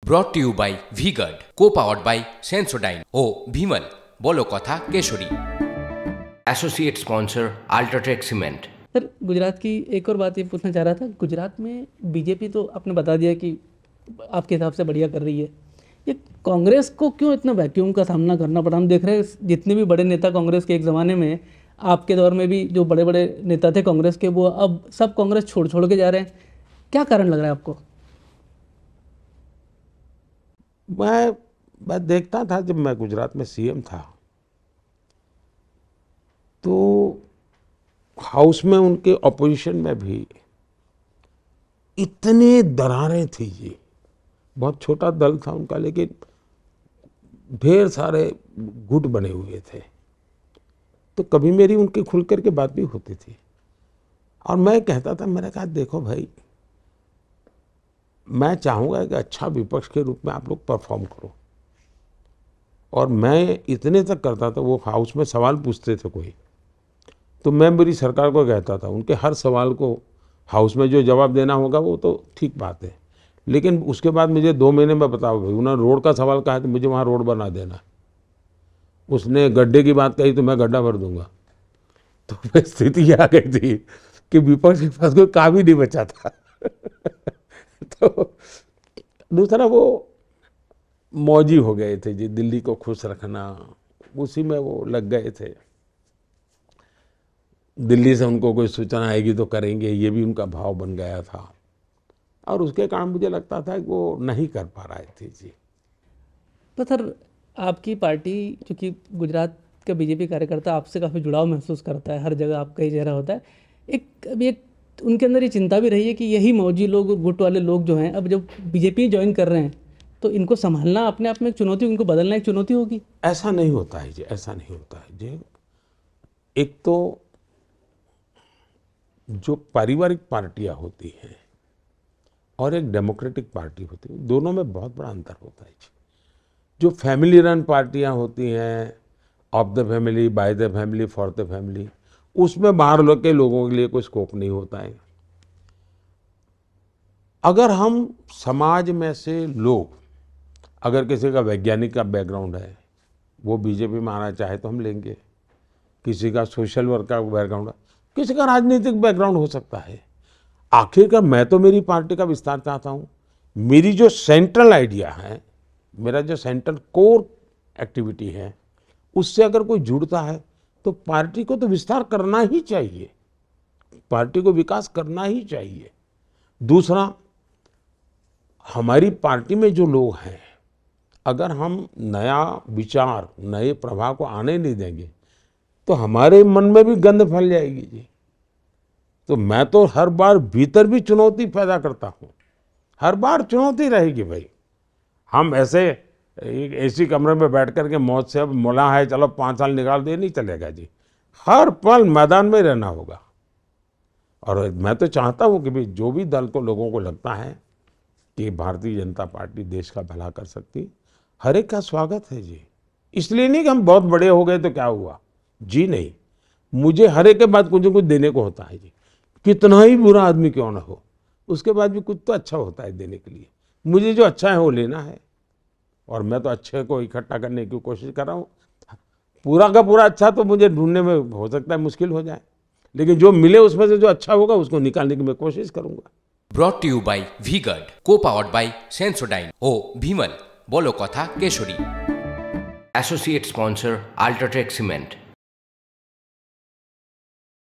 Brought to you by V-Guard, co-powered by Sensodyne o Bhimal, बोलो कथा Keshari. Associate sponsor UltraTech cement. Sir, Gujarat की एक और बात ये पूछना चाह रहा था। गुजरात में बीजेपी तो आपने बता दिया कि आपके हिसाब से बढ़िया कर रही है, ये कांग्रेस को क्यों इतना वैक्यूम का सामना करना पड़ा? हम देख रहे हैं जितने भी बड़े नेता कांग्रेस के एक ज़माने में, आपके दौर में भी जो बड़े बड़े नेता थे कांग्रेस के, वो अब सब कांग्रेस छोड़ के जा रहे हैं। क्या कारण लग रहा है आपको? मैं देखता था जब मैं गुजरात में सीएम था तो हाउस में उनके ऑपोजिशन में भी इतने दरारें थी जी। बहुत छोटा दल था उनका, लेकिन ढेर सारे गुट बने हुए थे। तो कभी मेरी उनकी खुल करके बात भी होती थी और मैं कहता था, मैंने कहा देखो भाई, मैं चाहूँगा कि अच्छा विपक्ष के रूप में आप लोग परफॉर्म करो। और मैं इतने तक करता था, वो हाउस में सवाल पूछते थे कोई, तो मैं मेरी सरकार को कहता था उनके हर सवाल को हाउस में जो जवाब देना होगा वो तो ठीक बात है, लेकिन उसके बाद मुझे 2 महीने में बताओ भाई, उन्होंने रोड का सवाल कहा तो मुझे वहाँ रोड बना देना। उसने गड्ढे की बात कही तो मैं गड्ढा भर दूंगा। तो स्थिति आ गई थी कि विपक्ष के पास कोई काम ही नहीं बचा था। तो दूसरा वो मौजी हो गए थे जी, दिल्ली को खुश रखना, उसी में वो लग गए थे। दिल्ली से उनको कोई सूचना आएगी तो करेंगे, ये भी उनका भाव बन गया था और उसके कारण मुझे लगता था कि वो नहीं कर पा रहे थे जी। तो सर, आपकी पार्टी, चूँकि गुजरात का बीजेपी कार्यकर्ता आपसे काफ़ी जुड़ाव महसूस करता है, हर जगह आपका ही चेहरा होता है। अभी एक उनके अंदर ये चिंता भी रही है कि यही मौजी लोग, गुट वाले लोग जो हैं, अब जब बीजेपी ज्वाइन कर रहे हैं तो इनको संभालना अपने आप में एक चुनौती, इनको बदलना एक चुनौती होगी। ऐसा नहीं होता है जी, ऐसा नहीं होता है जी। एक तो जो पारिवारिक पार्टियां होती हैं और एक डेमोक्रेटिक पार्टी होती है, दोनों में बहुत बड़ा अंतर होता है जी। जो फैमिली रन पार्टियां होती हैं, of the family, by the family, for the family, उसमें बाहर के लोगों के लिए कोई स्कोप नहीं होता है। अगर हम समाज में से लोग, अगर किसी का वैज्ञानिक का बैकग्राउंड है, वो बीजेपी में आना चाहे तो हम लेंगे। किसी का सोशल वर्क का बैकग्राउंड है, किसी का राजनीतिक बैकग्राउंड हो सकता है। आखिरकार मैं तो मेरी पार्टी का विस्तार चाहता हूँ। मेरी जो सेंट्रल आइडिया है, मेरा जो सेंट्रल कोर एक्टिविटी है, उससे अगर कोई जुड़ता है तो पार्टी को तो विस्तार करना ही चाहिए, पार्टी को विकास करना ही चाहिए। दूसरा, हमारी पार्टी में जो लोग हैं, अगर हम नया विचार, नए प्रभाव को आने नहीं देंगे तो हमारे मन में भी गंध फैल जाएगी जी। तो मैं तो हर बार भीतर भी चुनौती पैदा करता हूँ, हर बार चुनौती रहेगी भाई। हम ऐसे एक एसी कमरे में बैठ करके मौत से अब मुला है, चलो 5 साल निकाल दे, नहीं चलेगा जी। हर पल मैदान में रहना होगा। और मैं तो चाहता हूँ कि भाई जो भी दल को, लोगों को लगता है कि भारतीय जनता पार्टी देश का भला कर सकती, हर एक का स्वागत है जी। इसलिए नहीं कि हम बहुत बड़े हो गए तो क्या हुआ जी, नहीं। मुझे हर एक के बाद कुछ न कुछ देने को होता है जी। कितना ही बुरा आदमी क्यों ना हो, उसके बाद भी कुछ तो अच्छा होता है देने के लिए। मुझे जो अच्छा है वो लेना है और मैं तो अच्छे को इकट्ठा करने की कोशिश कर रहा हूँ। पूरा का पूरा अच्छा तो मुझे ढूंढने में हो सकता है मुश्किल हो जाए, लेकिन जो मिले उसमें से जो अच्छा होगा उसको निकालने की मैं कोशिश करूंगा। Brought to you by V-Guard, co-powered by Sensodyne o Bhimal, बोलो कथा Keshari. Associate sponsor UltraTech cement.